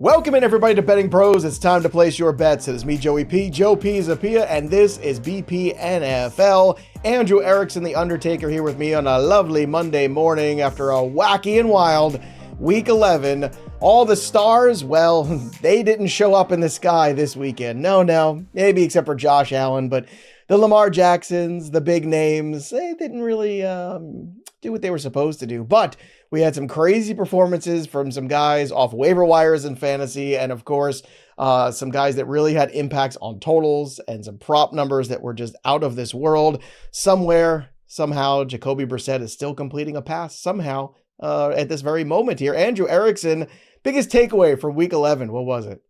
Welcome in everybody to Betting Pros. It's time to place your bets. It is me, Joey P, Joe Pisapia, and this is BP NFL. Andrew Erickson, the Undertaker, here with me on a lovely Monday morning after a wacky and wild Week 11. All the stars, well, they didn't show up in the sky this weekend. No, maybe except for Josh Allen, but the Lamar Jacksons, the big names, they didn't really do what they were supposed to do. But we had some crazy performances from some guys off waiver wires in fantasy, and of course, some guys that really had impacts on totals and some prop numbers that were just out of this world. Somehow, Jacoby Brissett is still completing a pass somehow at this very moment here. Andrew Erickson, biggest takeaway from Week 11, what was it?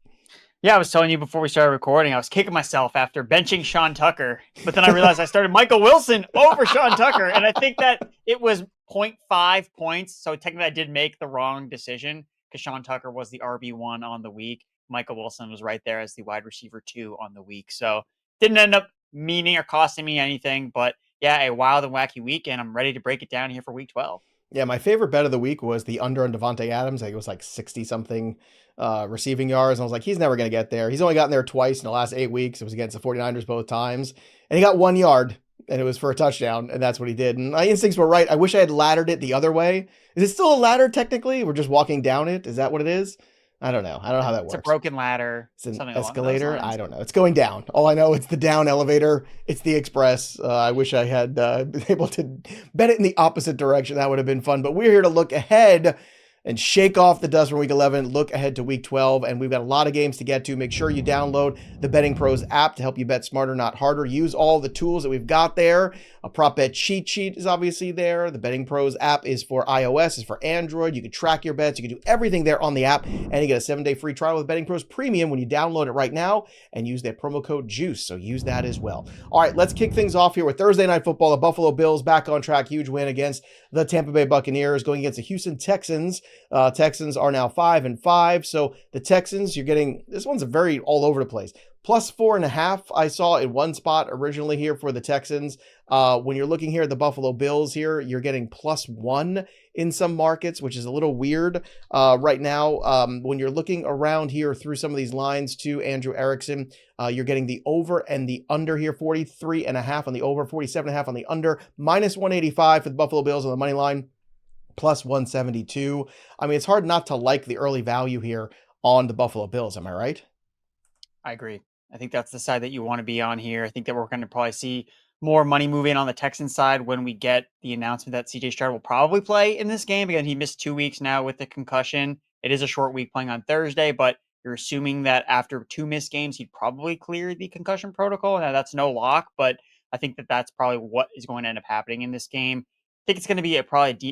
Yeah, I was telling you before we started recording, I was kicking myself after benching Sean Tucker, but then I realized I started Michael Wilson over Sean Tucker, and I think that it was 0.5 points, so technically I did make the wrong decision because Sean Tucker was the RB1 on the week. Michael Wilson was right there as the wide receiver 2 on the week, so didn't end up meaning or costing me anything, but yeah, a wild and wacky week, and I'm ready to break it down here for Week 12. Yeah, my favorite bet of the week was the under on Devontae Adams. I think it was like 60-something receiving yards. And I was like, he's never going to get there. He's only gotten there twice in the last 8 weeks. It was against the 49ers both times. And he got 1 yard, and it was for a touchdown, and that's what he did. And my instincts were right. I wish I had laddered it the other way. Is it still a ladder technically? We're just walking down it? Is that what it is? I don't know. I don't know how that works. It's a broken ladder. It's an escalator. I don't know. It's going down. All I know, it's the down elevator. It's the express. I wish I had been able to bet it in the opposite direction. That would have been fun. But we're here to look ahead and shake off the dust from Week 11, look ahead to Week 12, and we've got a lot of games to get to. Make sure you download the Betting Pros app to help you bet smarter, not harder. Use all the tools that we've got there. A prop bet cheat sheet is obviously there. The Betting Pros app is for iOS, is for Android. You can track your bets. You can do everything there on the app, and you get a 7-day free trial with Betting Pros Premium when you download it right now and use that promo code JUICE, so use that as well. All right, let's kick things off here with Thursday Night Football. The Buffalo Bills back on track. Huge win against the Tampa Bay Buccaneers, going against the Houston Texans. Texans are now 5-5. So the Texans, you're getting, this one's a very all over the place. Plus 4.5, I saw in one spot originally here for the Texans. When you're looking here at the Buffalo Bills here, you're getting +1 in some markets, which is a little weird right now. When you're looking around here through some of these lines to Andrew Erickson, you're getting the over and the under here, 43.5 on the over, 47.5 on the under, -185 for the Buffalo Bills on the money line. +172. I mean, it's hard not to like the early value here on the Buffalo Bills. Am I right? I agree. I think that's the side that you want to be on here. I think that we're going to probably see more money move in on the Texans side when we get the announcement that CJ Stroud will probably play in this game. Again, he missed 2 weeks now with the concussion. It is a short week playing on Thursday, but you're assuming that after 2 missed games, he'd probably clear the concussion protocol. Now, that's no lock, but I think that that's probably what is going to end up happening in this game. I think it's going to be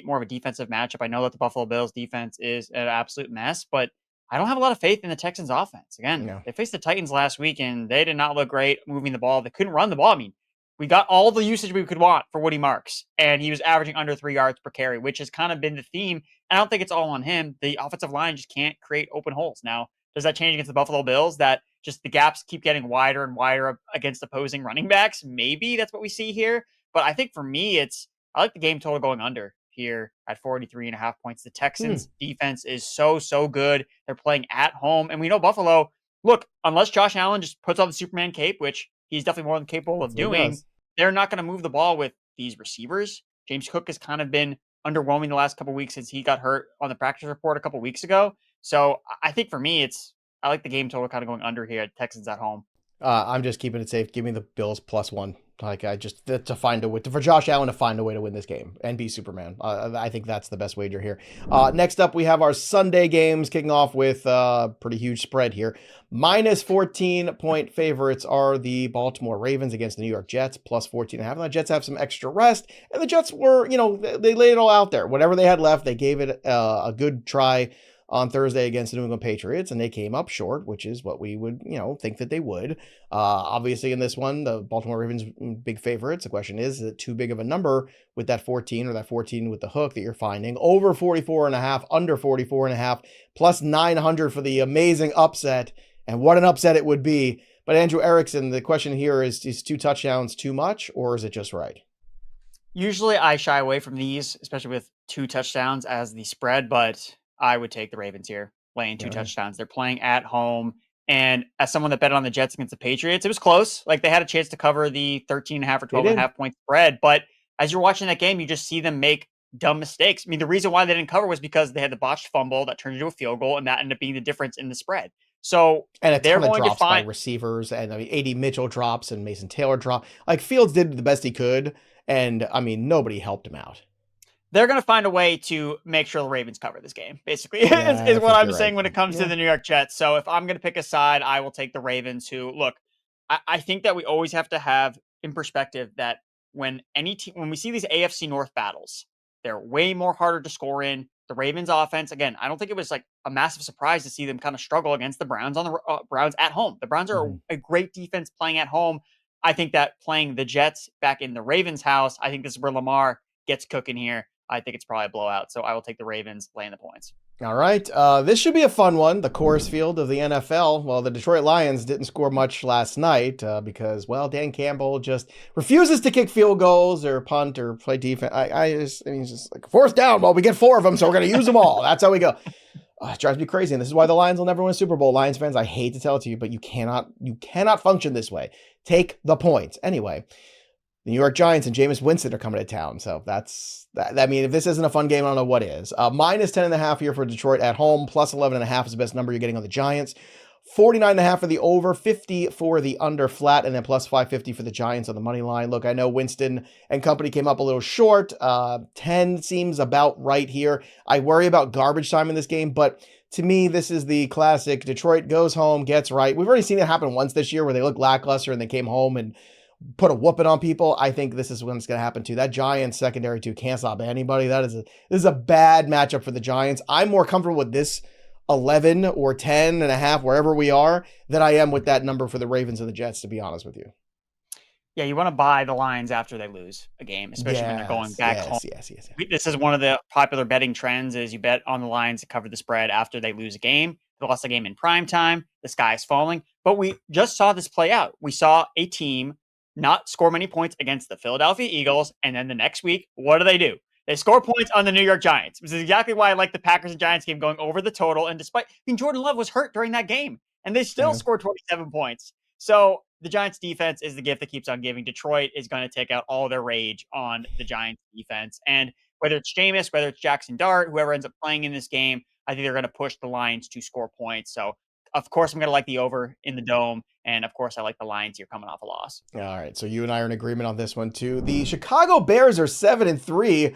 more of a defensive matchup. I know that the Buffalo Bills defense is an absolute mess, but I don't have a lot of faith in the Texans offense. Again, They faced the Titans last week and they did not look great moving the ball. They couldn't run the ball. I mean, we got all the usage we could want for Woody Marks, and he was averaging under 3 yards per carry, which has kind of been the theme. I don't think it's all on him. The offensive line just can't create open holes. Now, does that change against the Buffalo Bills, that just the gaps keep getting wider and wider against opposing running backs? Maybe that's what we see here. But I think for me, I like the game total going under here at 43.5 points. The Texans defense is so good. They're playing at home. And we know Buffalo, look, unless Josh Allen just puts on the Superman cape, which he's definitely more than capable of doing, they're not going to move the ball with these receivers. James Cook has kind of been underwhelming the last couple of weeks since he got hurt on the practice report a couple of weeks ago. So I think for me, I like the game total kind of going under here at Texans at home. I'm just keeping it safe. Give me the Bills +1. Like to find a way for Josh Allen to find a way to win this game and be Superman. I think that's the best wager here. Next up, we have our Sunday games kicking off with a pretty huge spread here. -14-point favorites are the Baltimore Ravens against the New York Jets, +14.5. And the Jets have some extra rest, and the Jets were, they laid it all out there. Whatever they had left, they gave it a good try on Thursday against the New England Patriots, and they came up short, which is what we would, think that they would. Obviously, in this one, the Baltimore Ravens big favorites. The question is it too big of a number with that 14 or that 14 with the hook that you're finding? Over 44.5, under 44.5, +900 for the amazing upset, and what an upset it would be. But Andrew Erickson, the question here is 2 touchdowns too much, or is it just right? Usually I shy away from these, especially with 2 touchdowns as the spread, but I would take the Ravens here. laying 2 touchdowns. They're playing at home. And as someone that bet on the Jets against the Patriots, it was close. Like they had a chance to cover the 13.5 or 12.5 point spread. But as you're watching that game, you just see them make dumb mistakes. I mean, the reason why they didn't cover was because they had the botched fumble that turned into a field goal, and that ended up being the difference in the spread. So and a they're ton of going drops to find by receivers, and I mean, AD Mitchell drops and Mason Taylor drop. Like Fields did the best he could, and I mean, nobody helped him out. They're going to find a way to make sure the Ravens cover this game, basically, is what I'm saying when it comes to the New York Jets. So if I'm going to pick a side, I will take the Ravens, who, look, I think that we always have to have in perspective that when we see these AFC North battles, they're way more harder to score in. The Ravens offense, again, I don't think it was like a massive surprise to see them kind of struggle against the Browns on the Browns at home. The Browns are a great defense playing at home. I think that playing the Jets back in the Ravens' house, I think this is where Lamar gets cooking here. I think it's probably a blowout, so I will take the Ravens laying the points. All right. This should be a fun one. The Coors Field of the NFL. Well, the Detroit Lions didn't score much last night because, well, Dan Campbell just refuses to kick field goals or punt or play defense. I mean, it's just like 4th down. Well, we get 4 of them, so we're going to use them all. That's how we go. It drives me crazy. And this is why the Lions will never win a Super Bowl. Lions fans, I hate to tell it to you, but you cannot function this way. Take the points. Anyway, the New York Giants and Jameis Winston are coming to town. So that's that. I mean, if this isn't a fun game, I don't know what is. Minus 10.5 here for Detroit at home. Plus 11.5 is the best number you're getting on the Giants. 49.5 for the over, 50 for the under flat, and then plus 550 for the Giants on the money line. Look, I know Winston and company came up a little short. 10 seems about right here. I worry about garbage time in this game, but to me, this is the classic Detroit goes home, gets right. We've already seen it happen once this year where they looked lackluster and they came home and put a whooping on people. I think this is when it's going to happen too. That Giants secondary too can't stop anybody. This is a bad matchup for the Giants. I'm more comfortable with this 11 or 10.5, wherever we are, than I am with that number for the Ravens and the Jets, to be honest with you. Yeah, you want to buy the lines after they lose a game, especially when they're going back home. Yes. This is one of the popular betting trends is you bet on the lines to cover the spread after they lose a game. They lost a game in prime time. The sky is falling. But we just saw this play out. We saw a team not score many points against the Philadelphia Eagles. And then the next week, what do? They score points on the New York Giants. This is exactly why I like the Packers and Giants game going over the total. And Jordan Love was hurt during that game, and they still scored 27 points. So the Giants defense is the gift that keeps on giving. Detroit is going to take out all their rage on the Giants defense. And whether it's Jameis, whether it's Jackson Dart, whoever ends up playing in this game, I think they're going to push the Lions to score points. So of course, I'm going to like the over in the Dome. And of course, I like the Lions here coming off a loss. All right. So you and I are in agreement on this one too. The Chicago Bears are 7-3.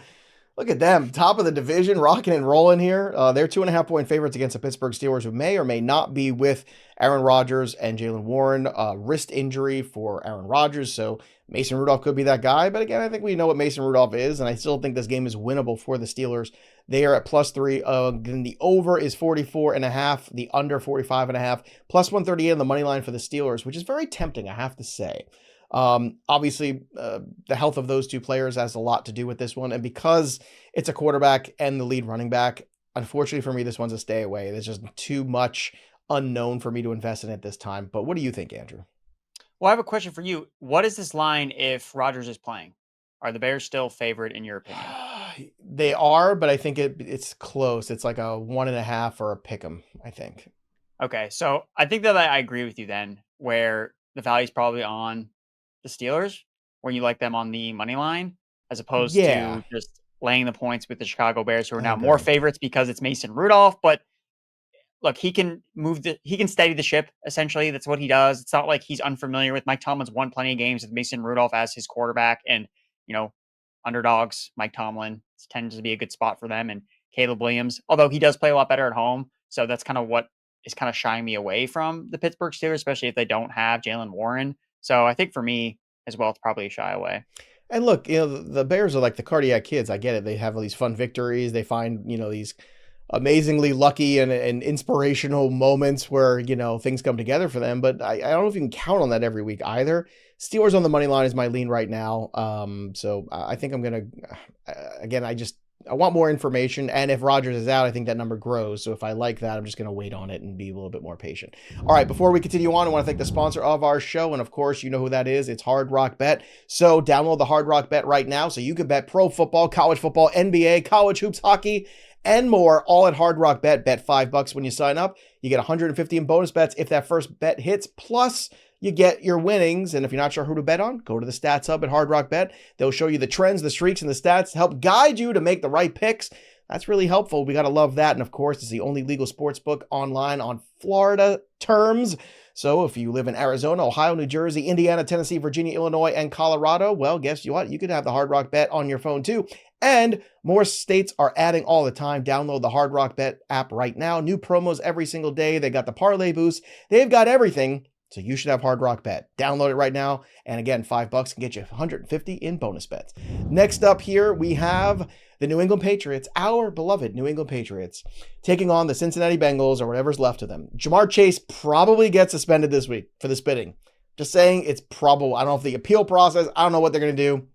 Look at them, top of the division, rocking and rolling here. They're 2.5 point favorites against the Pittsburgh Steelers, who may or may not be with Aaron Rodgers and Jalen Warren. Wrist injury for Aaron Rodgers, so Mason Rudolph could be that guy. But again, I think we know what Mason Rudolph is, and I still think this game is winnable for the Steelers. They are at +3. Then the over is 44.5, the under 45.5, plus 138 on the money line for the Steelers, which is very tempting, I have to say. Obviously, the health of those two players has a lot to do with this one. And because it's a quarterback and the lead running back, unfortunately for me, this one's a stay away. There's just too much unknown for me to invest in at this time. But what do you think, Andrew? Well, I have a question for you. What is this line if Rodgers is playing? Are the Bears still favored in your opinion? They are, but I think it's close. It's like a 1.5 or a pick 'em, I think. Okay, so I think that I agree with you then, where the value's probably on the Steelers, where you like them on the money line, as opposed to just laying the points with the Chicago Bears, who are now more favorites because it's Mason Rudolph. But look, he can steady the ship. Essentially, that's what he does. It's not like he's unfamiliar with Mike Tomlin's won plenty of games with Mason Rudolph as his quarterback, and underdogs. Mike Tomlin tends to be a good spot for them, and Caleb Williams, although he does play a lot better at home, so that's kind of what is kind of shying me away from the Pittsburgh Steelers, especially if they don't have Jalen Warren. So I think for me as well, it's probably a shy away. And look, the Bears are like the cardiac kids. I get it. They have all these fun victories. They find, these amazingly lucky and inspirational moments where, things come together for them. But I don't know if you can count on that every week either. Steelers on the money line is my lean right now. So I think I'm going to, again, I want more information. And if Rodgers is out, I think that number grows. So if I like that, I'm just going to wait on it and be a little bit more patient. All right, before we continue on, I want to thank the sponsor of our show. And of course, you know who that is. It's Hard Rock Bet. So download the Hard Rock Bet right now so you can bet pro football, college football, NBA, college hoops, hockey, and more, all at Hard Rock Bet. Bet $5 when you sign up. You get 150 in bonus bets if that first bet hits, plus you get your winnings. And if you're not sure who to bet on, go to the Stats Hub at Hard Rock Bet. They'll show you the trends, the streaks, and the stats to help guide you to make the right picks. That's really helpful. We got to love that. And of course, it's the only legal sports book online on Florida terms. So if you live in Arizona, Ohio, New Jersey, Indiana, Tennessee, Virginia, Illinois, and Colorado, well, guess what? You could have the Hard Rock Bet on your phone too. And more states are adding all the time. Download the Hard Rock Bet app right now. New promos every single day. They got the parlay boost. They've got everything. So you should have Hard Rock Bet. Download it right now. And again, $5 can get you 150 in bonus bets. Next up here, we have the New England Patriots, our beloved New England Patriots, taking on the Cincinnati Bengals or whatever's left of them. Jamar Chase probably gets suspended this week for the spitting. Just saying, it's probable. I don't know if the appeal process, I don't know what they're going to do.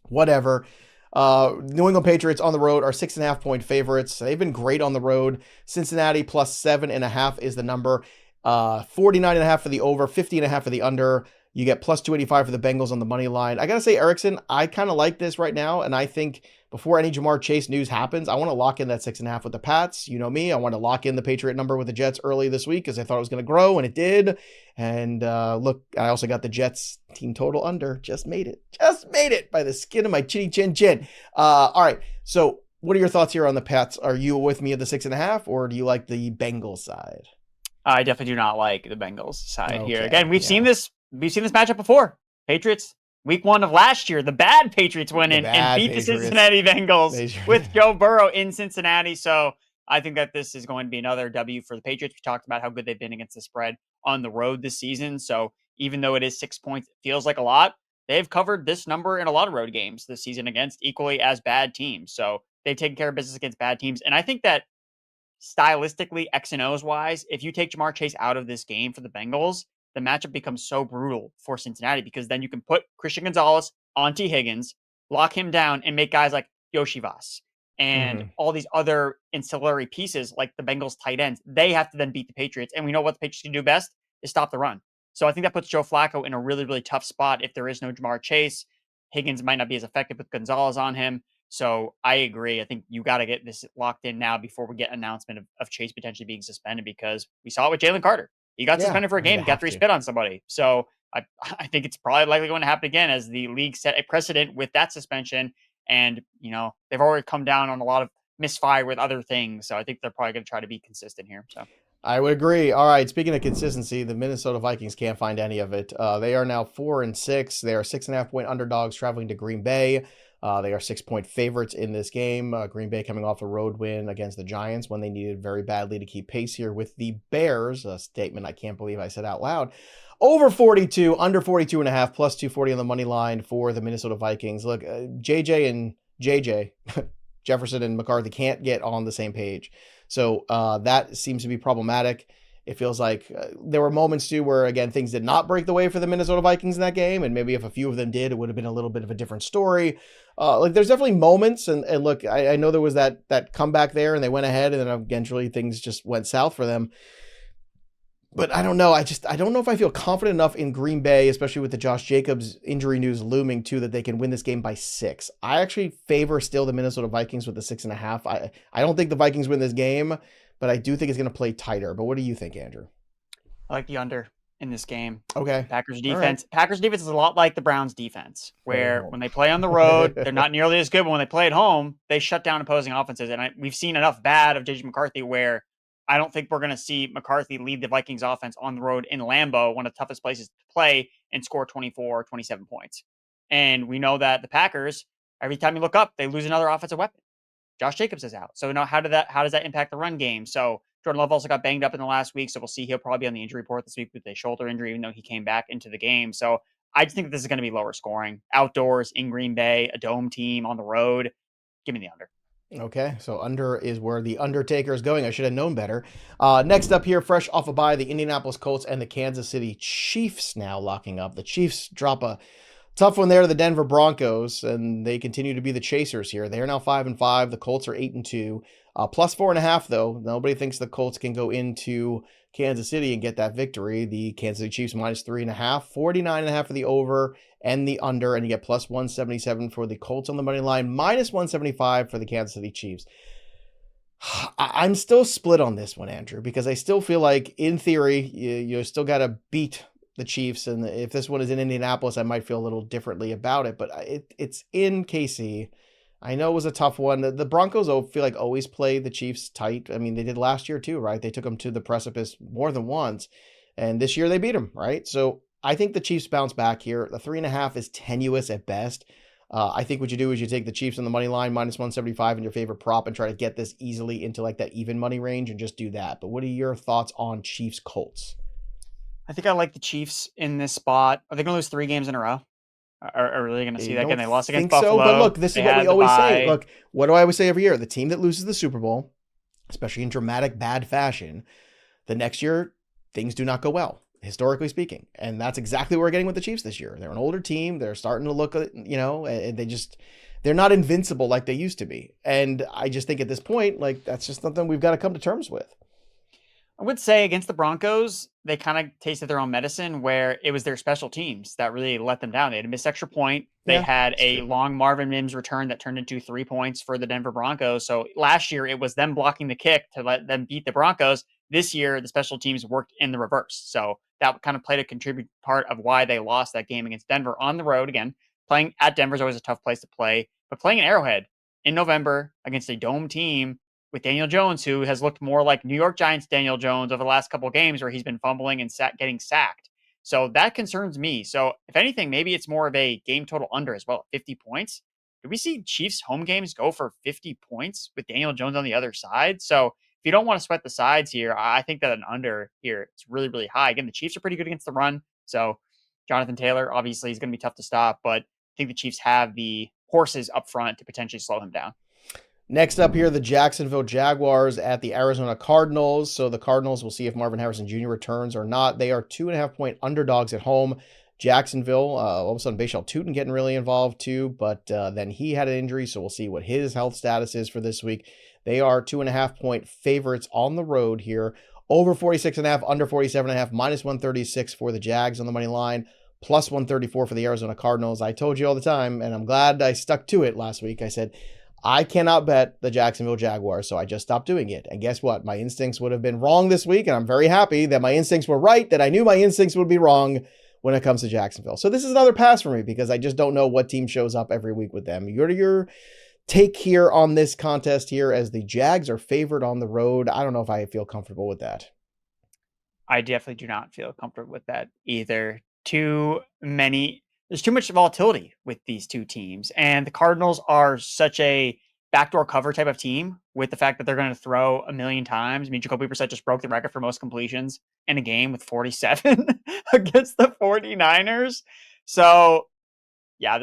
Whatever. New England Patriots on the road are 6.5 point favorites. They've been great on the road. Cincinnati plus 7.5 is the number. 49.5 for the over, 50.5 for the under. You get plus 285 for the Bengals on the money line. I got to say, Erickson, I kind of like this right now. And I think before any Jamar Chase news happens, I want to lock in that 6.5 with the Pats. You know me, I want to lock in the Patriot number with the Jets early this week because I thought it was going to grow, and it did. And look, I also got the Jets team total under. Just made it by the skin of my chinny chin chin. All right. So what are your thoughts here on the Pats? Are you with me at the 6.5, or do you like the Bengals side? I definitely do not like the Bengals side here. Again, we've seen this matchup before. Patriots, week 1 of last year, the bad Patriots went in and beat the Cincinnati Bengals with Joe Burrow in Cincinnati. So I think that this is going to be another W for the Patriots. We talked about how good they've been against the spread on the road this season. So even though it is 6 points, it feels like a lot. They've covered this number in a lot of road games this season against equally as bad teams. So they've taken care of business against bad teams. And I think that stylistically, X and O's wise, if you take Jamar Chase out of this game for the Bengals, the matchup becomes so brutal for Cincinnati because then you can put Christian Gonzalez on T. Higgins, lock him down, and make guys like Yoshi Voss and all these other ancillary pieces like the Bengals tight ends. They have to then beat the Patriots. And we know what the Patriots can do best is stop the run. So I think that puts Joe Flacco in a really, really tough spot if there is no Jamar Chase. Higgins might not be as effective with Gonzalez on him. So I agree. I think you got to get this locked in now before we get an announcement of Chase potentially being suspended, because we saw it with Jalen Carter. He got suspended for a game, got 3 spit on somebody. So I think it's probably likely going to happen again as the league set a precedent with that suspension. And, you know, they've already come down on a lot of misfire with other things. So I think they're probably going to try to be consistent here. So I would agree. All right. Speaking of consistency, the Minnesota Vikings can't find any of it. They are now 4-6. They are 6.5 point underdogs traveling to Green Bay. They are 6 point favorites in this game. Green Bay coming off a road win against the Giants when they needed very badly to keep pace here with the Bears. A statement I can't believe I said out loud. Over 42, under 42.5, plus 240 on the money line for the Minnesota Vikings. Look, JJ and JJ, Jefferson and McCarthy can't get on the same page. So that seems to be problematic. It feels like there were moments too where, again, things did not break the way for the Minnesota Vikings in that game. And maybe if a few of them did, it would have been a little bit of a different story. Like there's definitely moments. And look, I know there was that comeback there and they went ahead and then eventually things just went south for them. But I don't know. I don't know if I feel confident enough in Green Bay, especially with the Josh Jacobs injury news looming too, that they can win this game by 6. I actually favor still the Minnesota Vikings with the 6.5. I don't think the Vikings win this game, but I do think it's going to play tighter. But what do you think, Andrew? I like the under in this game. Okay. Packers defense. Right. Packers defense is a lot like the Browns defense, where when they play on the road, they're not nearly as good. But when they play at home, they shut down opposing offenses. And we've seen enough bad of JJ McCarthy where I don't think we're going to see McCarthy lead the Vikings offense on the road in Lambeau, one of the toughest places to play, and score 24, 27 points. And we know that the Packers, every time you look up, they lose another offensive weapon. Josh Jacobs is out. So now how does that impact the run game? So Jordan Love also got banged up in the last week. So we'll see. He'll probably be on the injury report this week with a shoulder injury, even though he came back into the game. So I just think this is going to be lower scoring. Outdoors in Green Bay, a dome team on the road. Give me the under. Okay, so under is where the Undertaker is going. I should have known better. Next up here, fresh off a bye, the Indianapolis Colts and the Kansas City Chiefs now locking up. The Chiefs drop a tough one there to the Denver Broncos, and they continue to be the chasers here. They are now 5-5. The Colts are 8-2. Plus 4.5, though. Nobody thinks the Colts can go into Kansas City and get that victory. The Kansas City Chiefs minus 3.5, 49.5 for the over and the under, and you get plus 177 for the Colts on the money line, minus 175 for the Kansas City Chiefs. I'm still split on this one, Andrew, because I still feel like, in theory, you still got to beat the Chiefs. And if this one is in Indianapolis, I might feel a little differently about it. But it's in KC. I know it was a tough one. The Broncos feel like always play the Chiefs tight. I mean, they did last year too, right? They took them to the precipice more than once. And this year they beat them, right? So I think the Chiefs bounce back here. The 3.5 is tenuous at best. I think what you do is you take the Chiefs on the money line minus 175 in your favorite prop and try to get this easily into like that even money range and just do that. But what are your thoughts on Chiefs Colts? I think I like the Chiefs in this spot. Are they going to lose 3 games in a row? Are they going to I see that again? don't They lost against think so. But Buffalo. look, this is They what we had the always say. bye. Look, what do I always say every year? The team that loses the Super Bowl, especially in dramatic bad fashion, the next year things do not go well, historically speaking. And that's exactly what we're getting with the Chiefs this year. They're an older team. They're starting to look, and they're not invincible like they used to be. And I just think at this point, like, that's just something we've got to come to terms with. I would say against the Broncos, they kind of tasted their own medicine where it was their special teams that really let them down. They had a missed extra point. They Yeah, had that's a true. long Marvin Mims return that turned into 3 points for the Denver Broncos. So last year, it was them blocking the kick to let them beat the Broncos. This year, the special teams worked in the reverse. So that kind of played a contribute part of why they lost that game against Denver on the road. Again, playing at Denver is always a tough place to play, but playing an Arrowhead in November against a dome team with Daniel Jones, who has looked more like New York Giants Daniel Jones over the last couple of games where he's been fumbling and getting sacked. So that concerns me. So if anything, maybe it's more of a game total under as well, 50 points. Do we see Chiefs home games go for 50 points with Daniel Jones on the other side? So if you don't want to sweat the sides here, I think that an under here is really, really high. Again, the Chiefs are pretty good against the run. So Jonathan Taylor, obviously, is going to be tough to stop, but I think the Chiefs have the horses up front to potentially slow him down. Next up here, the Jacksonville Jaguars at the Arizona Cardinals. So the Cardinals will see if Marvin Harrison Jr. returns or not. They are 2.5-point underdogs at home. Jacksonville, all of a sudden, Bashal Tutin getting really involved too, but then he had an injury, so we'll see what his health status is for this week. They are 2.5-point favorites on the road here. Over 46.5, under 47.5, minus 136 for the Jags on the money line, plus 134 for the Arizona Cardinals. I told you all the time, and I'm glad I stuck to it last week. I said, I cannot bet the Jacksonville Jaguars, so I just stopped doing it. And guess what? My instincts would have been wrong this week, and I'm very happy that my instincts were right, that I knew my instincts would be wrong when it comes to Jacksonville. So this is another pass for me because I just don't know what team shows up every week with them. Your take here on this contest here as the Jags are favored on the road. I don't know if I feel comfortable with that. I definitely do not feel comfortable with that either. There's too much volatility with these two teams. And the Cardinals are such a backdoor cover type of team with the fact that they're going to throw a million times. I mean, Jacoby Brissett just broke the record for most completions in a game with 47 against the 49ers. So, yeah,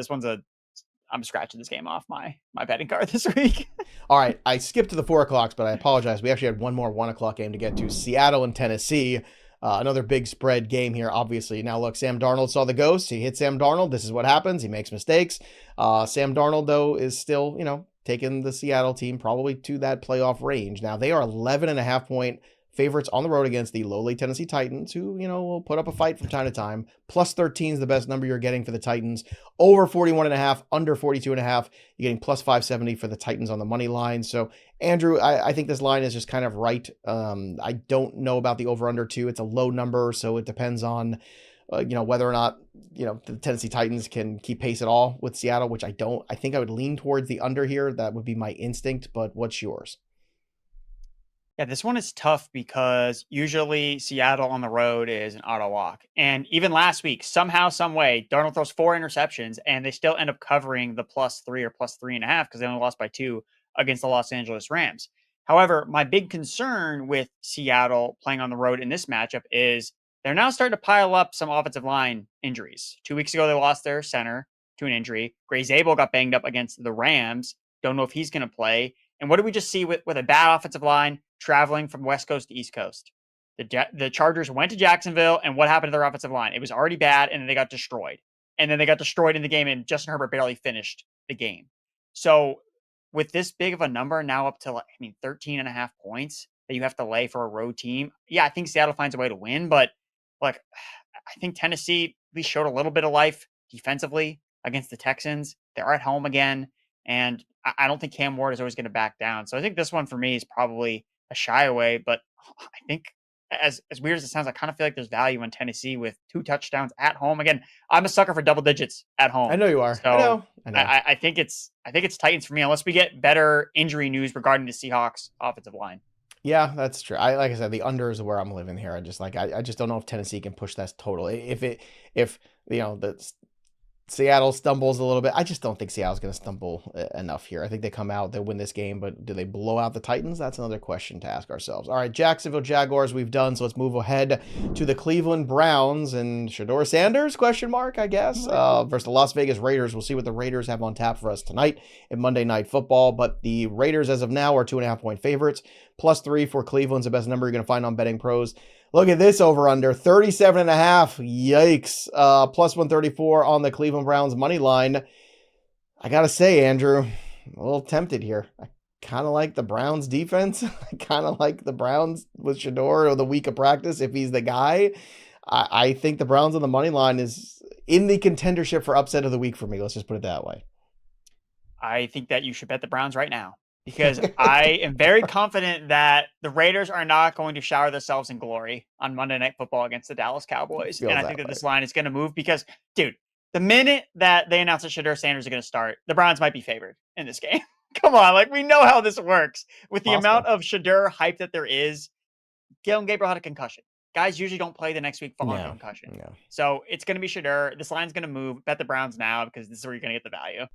I'm scratching this game off my betting card this week. All right, I skipped to the 4 o'clocks, but I apologize. We actually had one more 1 o'clock game to get to. Seattle and Tennessee. Another big spread game here, obviously. Now, look, Sam Darnold saw the ghost. He hit Sam Darnold. This is what happens. He makes mistakes. Sam Darnold, though, is still, taking the Seattle team probably to that playoff range. Now, they are 11.5-point favorites on the road against the lowly Tennessee Titans, who, will put up a fight from time to time. Plus 13 is the best number you're getting for the Titans. Over 41.5, under 42.5. You're getting plus 570 for the Titans on the money line. So, Andrew, I think this line is just kind of right. I don't know about the over-under, too. It's a low number, so it depends on, whether or not, the Tennessee Titans can keep pace at all with Seattle, which I don't. I think I would lean towards the under here. That would be my instinct, but what's yours? Yeah, this one is tough because usually Seattle on the road is an auto walk. And even last week, somehow, some way, Darnold throws 4 interceptions and they still end up covering the +3 or +3.5 because they only lost by 2 against the Los Angeles Rams. However, my big concern with Seattle playing on the road in this matchup is they're now starting to pile up some offensive line injuries. 2 weeks ago, they lost their center to an injury. Gray Zabel got banged up against the Rams. Don't know if he's going to play. And what did we just see with a bad offensive line traveling from West Coast to East Coast? The Chargers went to Jacksonville, and what happened to their offensive line? It was already bad, and then they got destroyed. And then they got destroyed in the game, and Justin Herbert barely finished the game. So with this big of a number now up to, 13.5 points that you have to lay for a road team, yeah, I think Seattle finds a way to win, but like I think Tennessee at least showed a little bit of life defensively against the Texans. They're at home again. And I don't think Cam Ward is always going to back down. So I think this one for me is probably a shy away. But I think as weird as it sounds, I kind of feel like there's value in Tennessee with 2 touchdowns at home. Again, I'm a sucker for double digits at I home. know you are. I So know. I know. I think it's Titans for me, unless we get better injury news regarding the Seahawks offensive line. Yeah, that's true. Like I said, the under is where I'm living here. I just don't know if Tennessee can push that total. If the Seattle stumbles a little bit, I just don't think Seattle's going to stumble enough here. I think they come out, they win this game, but do they blow out the Titans? That's another question to ask ourselves. All right, Jacksonville Jaguars we've done, so let's move ahead to the Cleveland Browns and Shedeur Sanders, question mark, I guess, versus the Las Vegas Raiders. We'll see what the Raiders have on tap for us tonight in Monday Night Football, but the Raiders as of now are 2.5-point favorites. +3 for Cleveland's the best number you're going to find on BettingPros. Look at this over under 37.5. Yikes. +134 on the Cleveland Browns money line. I got to say, Andrew, I'm a little tempted here. I kind of like the Browns defense. I kind of like the Browns with Shedeur or the week of practice if he's the guy. I think the Browns on the money line is in the contendership for upset of the week for me. Let's just put it that way. I think that you should bet the Browns right now, because I am very confident that the Raiders are not going to shower themselves in glory on Monday Night Football against the Dallas Cowboys. And I think that this line is going to move because, dude, the minute that they announce that Shedeur Sanders is going to start, the Browns might be favored in this game. Come on, like, we know how this works. With the amount of Shedeur hype that there is, Dylan Gabriel had a concussion. Guys usually don't play the next week following a concussion. No. So it's going to be Shedeur. This line's going to move. Bet the Browns now because this is where you're going to get the value.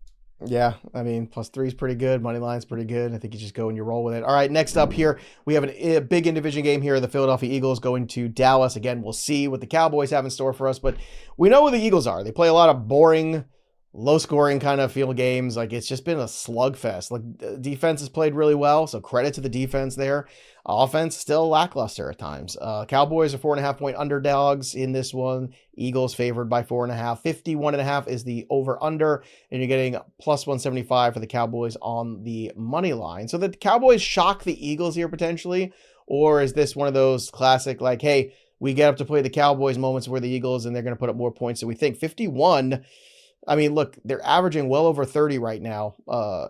Yeah, I mean, +3 is pretty good. Money line's pretty good. I think you just go and you roll with it. All right, next up here, we have a big in-division game here. The Philadelphia Eagles going to Dallas. Again, we'll see what the Cowboys have in store for us, but we know who the Eagles are. They play a lot of boring, low-scoring kind of field games. Like, it's just been a slugfest. Like, defense has played really well, so credit to the defense there. Offense still lackluster at times. Cowboys are 4.5-point underdogs in this one. Eagles favored by 4.5. 51.5 is the over/under, and you're getting +175 for the Cowboys on the money line. So the Cowboys shock the Eagles here potentially, or is this one of those classic like, hey, we get up to play the Cowboys moments where the Eagles and they're going to put up more points than we think? 51. I mean, look, they're averaging well over 30 right now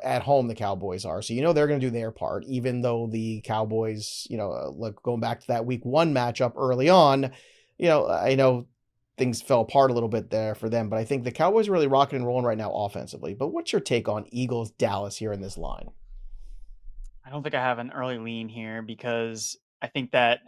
at home, the Cowboys are. So, they're going to do their part, even though the Cowboys, look, going back to that week 1 matchup early on, I know things fell apart a little bit there for them, but I think the Cowboys are really rocking and rolling right now offensively. But what's your take on Eagles Dallas here in this line? I don't think I have an early lean here because I think that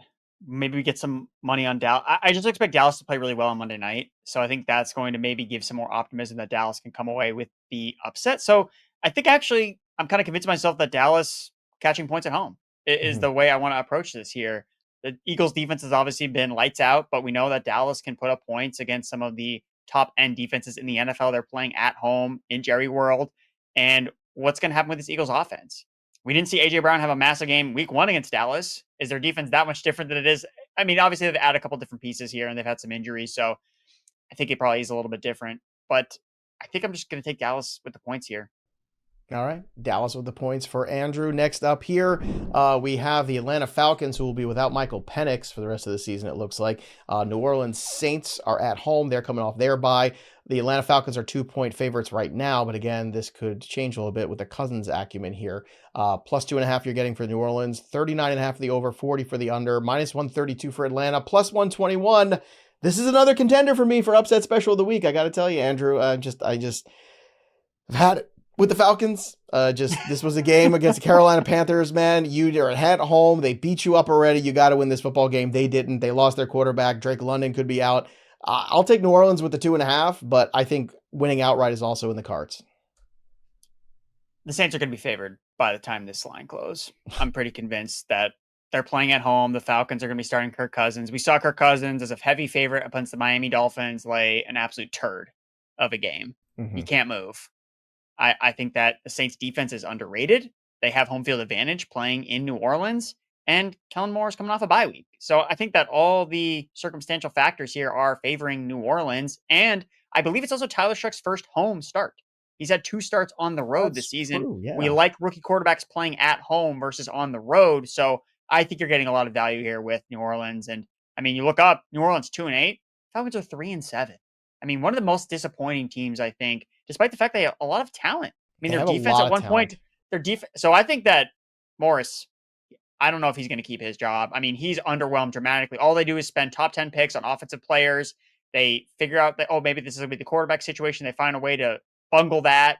maybe we get some money on Dallas. I just expect Dallas to play really well on Monday night. So I think that's going to maybe give some more optimism that Dallas can come away with the upset. So I think actually I'm kind of convinced myself that Dallas catching points at home is the way I want to approach this here. The Eagles defense has obviously been lights out, but we know that Dallas can put up points against some of the top end defenses in the NFL. They're playing at home in Jerry World. And what's going to happen with this Eagles offense? We didn't see A.J. Brown have a massive game week 1 against Dallas. Is their defense that much different than it is? I mean, obviously they've added a couple different pieces here and they've had some injuries. So I think it probably is a little bit different, but I think I'm just going to take Dallas with the points here. All right, Dallas with the points for Andrew. Next up here, we have the Atlanta Falcons, who will be without Michael Penix for the rest of the season, it looks like. New Orleans Saints are at home. They're coming off their bye. The Atlanta Falcons are 2-point favorites right now, but again, this could change a little bit with the Cousins acumen here. +2.5 you're getting for New Orleans, 39.5 for the over, 40 for the under, -132 for Atlanta, +121. This is another contender for me for upset special of the week. I got to tell you, Andrew, I've had it with the Falcons. This was a game against the Carolina Panthers, man. You are at home. They beat you up already. You got to win this football game. They didn't. They lost their quarterback. Drake London could be out. I'll take New Orleans with the 2.5, but I think winning outright is also in the cards. The Saints are going to be favored by the time this line closes. I'm pretty convinced that they're playing at home. The Falcons are going to be starting Kirk Cousins. We saw Kirk Cousins as a heavy favorite against the Miami Dolphins lay an absolute turd of a game. He can't move. I think that the Saints defense is underrated. They have home field advantage playing in New Orleans, and Kellen Moore is coming off a bye week. So I think that all the circumstantial factors here are favoring New Orleans. And I believe it's also Tyler Shuck's first home start. He's had 2 starts on the road this season. True, yeah. We like rookie quarterbacks playing at home versus on the road. So I think you're getting a lot of value here with New Orleans. And I mean, you look up New Orleans 2-8, Falcons are 3-7. I mean, one of the most disappointing teams, I think, despite the fact they have a lot of talent mean, They their have a defense lot at of one point, talent. their defense. So I think that Morris, I don't know if he's going to keep his job. I mean, he's underwhelmed dramatically. All they do is spend top 10 picks on offensive players. They figure out that, oh, maybe this is going to be the quarterback situation. They find a way to bungle that,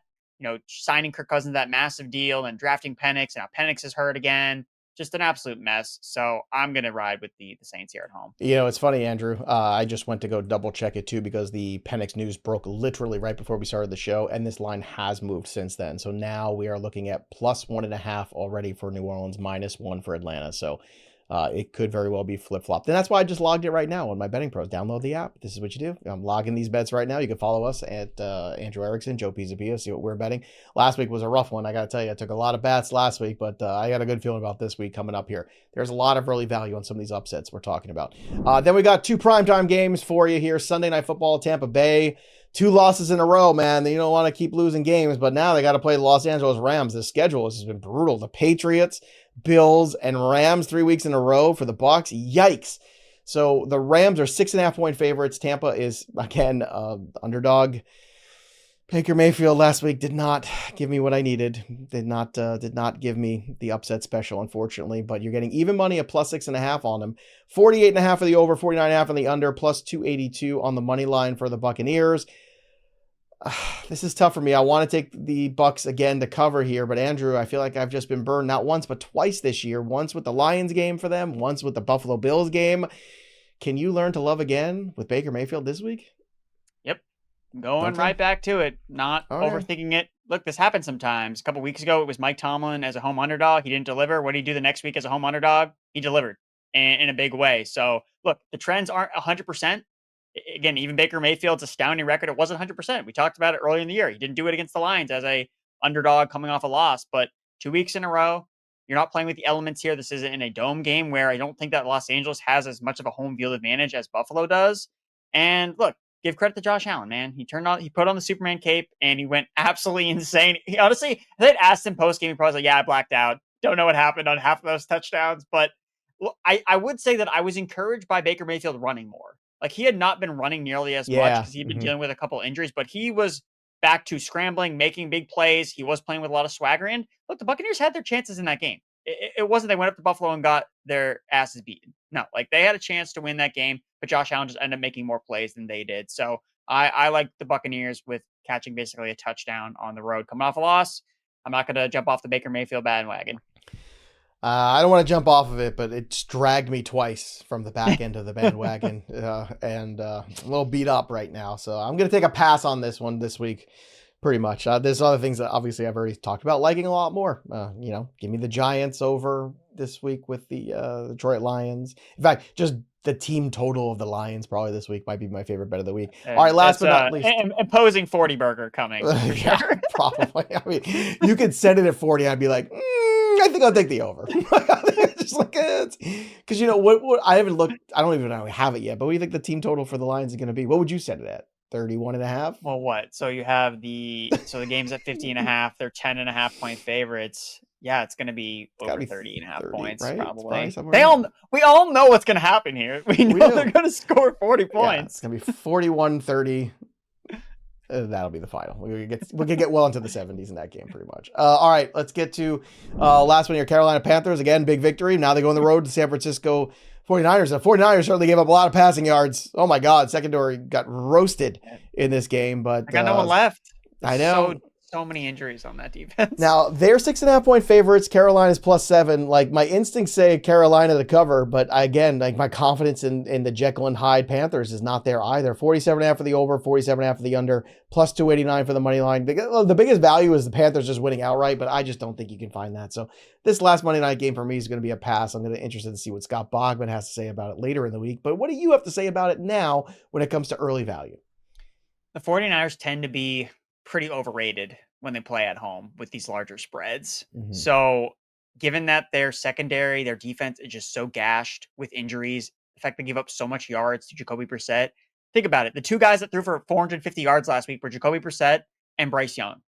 signing Kirk Cousins, that massive deal, and drafting Penix. And now Penix is hurt again. Just an absolute mess. So I'm going to ride with the Saints here at home. It's funny, Andrew. I just went to go double check it too because the Penix news broke literally right before we started the show, and this line has moved since then. So now we are looking at +1.5 already for New Orleans, -1 for Atlanta. So it could very well be flip-flopped. And that's why I just logged it right now on my BettingPros. Download the app. This is what you do. I'm logging these bets right now. You can follow us at Andrew Erickson, Joe Pisapia, see what we're betting. Last week was a rough one. I got to tell you, I took a lot of bets last week, but I got a good feeling about this week coming up here. There's a lot of early value on some of these upsets we're talking about. Then we got 2 primetime games for you here. Sunday Night Football, Tampa Bay. 2 losses in a row, man. You don't want to keep losing games, but now they got to play the Los Angeles Rams. The schedule has been brutal. The Patriots, Bills, and Rams 3 weeks in a row for the Bucs. Yikes. So the Rams are 6.5-point favorites. Tampa is, again, underdog. Baker Mayfield last week did not give me what I needed. Did not give me the upset special, unfortunately. But you're getting even money at +6.5 on him. 48.5 for the over, 49.5 on the under, +282 on the money line for the Buccaneers. This is tough for me. I want to take the Bucs again to cover here, but Andrew, I feel like I've just been burned not once but twice this year. Once with the Lions game for them, once with the Buffalo Bills game. Can you learn to love again with Baker Mayfield this week? Yep. Going right back to it, not overthinking it. Look, this happens sometimes. A couple weeks ago, it was Mike Tomlin as a home underdog. He didn't deliver. What did he do the next week as a home underdog? He delivered in a big way. So, look, the trends aren't 100%. Again, even Baker Mayfield's astounding record, it wasn't 100%. We talked about it earlier in the year. He didn't do it against the Lions as a underdog coming off a loss, but 2 weeks in a row, you're not playing with the elements here. This isn't in a dome game where I don't think that Los Angeles has as much of a home field advantage as Buffalo does. And look, give credit to Josh Allen, man. He put on the Superman cape and he went absolutely insane. He honestly, they asked him post game, he probably was like, yeah, I blacked out. Don't know what happened on half of those touchdowns, but I would say that I was encouraged by Baker Mayfield running more. Like, he had not been running nearly as much because he'd been dealing with a couple injuries, but he was back to scrambling, making big plays. He was playing with a lot of swagger. And look, the Buccaneers had their chances in that game. It wasn't they went up to Buffalo and got their asses beaten. No, like, they had a chance to win that game, but Josh Allen just ended up making more plays than they did. So I like the Buccaneers with catching basically a touchdown on the road. Coming off a loss, I'm not going to jump off the Baker Mayfield bandwagon. I don't want to jump off of it, but it's dragged me twice from the back end of the bandwagon and a little beat up right now. So I'm going to take a pass on this one this week, pretty much. There's other things that obviously I've already talked about liking a lot more. Give me the Giants over this week with the Detroit Lions. In fact, just the team total of the Lions probably this week might be my favorite bet of the week. All right, last but not least. Imposing 40 burger coming. For sure. Probably. I mean, you could set it at 40. I'd be like, I think I'll take the over. Just like it. Because what I haven't looked, I don't even know I have it yet, but what do you think the team total for the Lions is going to be? What would you set it at? 31.5? Well, what? So you have the game's at 50.5. They're 10.5-point favorites. Yeah, it's going to be over 30.5 points, right? Probably. We all know what's going to happen here. We know they're going to score 40 points. Yeah, it's going to be 41-30. That'll be the final. We can get well into the 70s in that game, pretty much. All right, let's get to last one here. Carolina Panthers, again, big victory. Now they go on the road to San Francisco 49ers. The 49ers certainly gave up a lot of passing yards. Oh, my God. Secondary got roasted in this game. But I got no one left. I know. So many injuries on that defense. Now, they're 6.5-point favorites. Carolina's +7. Like, my instincts say Carolina to cover, but again, like, my confidence in the Jekyll and Hyde Panthers is not there either. 47.5 for the over, 47.5 for the under, +289 for the money line. The biggest value is the Panthers just winning outright, but I just don't think you can find that. So this last Monday night game for me is going to be a pass. I'm going to be interested to see what Scott Bogman has to say about it later in the week. But what do you have to say about it now when it comes to early value? The 49ers tend to be pretty overrated when they play at home with these larger spreads. Mm-hmm. So given that their secondary, their defense is just so gashed with injuries, the fact they give up so much yards to Jacoby Brissett, think about it. The 2 guys that threw for 450 yards last week were Jacoby Brissett and Bryce Young.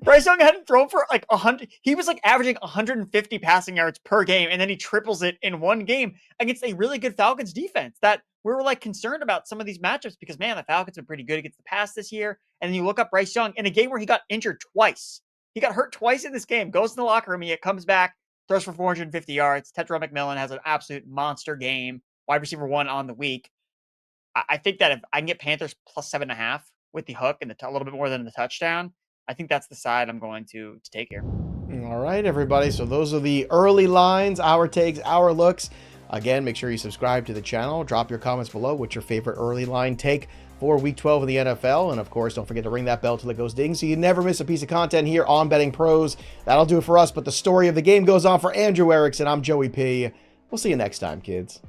Bryce Young hadn't thrown for like 100. He was like averaging 150 passing yards per game, and then he triples it in one game against a really good Falcons defense that we were like concerned about some of these matchups because, man, the Falcons are pretty good against the pass this year. And you look up Bryce Young in a game where he got injured twice. He got hurt twice in this game, goes in the locker room, he comes back, throws for 450 yards. Tetra McMillan has an absolute monster game, wide receiver 1 on the week. I think that if I can get Panthers plus 7.5 with the hook and a little bit more than the touchdown, I think that's the side I'm going to take here. All right, everybody. So those are the early lines, our takes, our looks. Again, make sure you subscribe to the channel. Drop your comments below. What's your favorite early line take for Week 12 of the NFL? And of course, don't forget to ring that bell till it goes ding so you never miss a piece of content here on Betting Pros. That'll do it for us, but the story of the game goes on for Andrew Erickson. I'm Joey P. We'll see you next time, kids.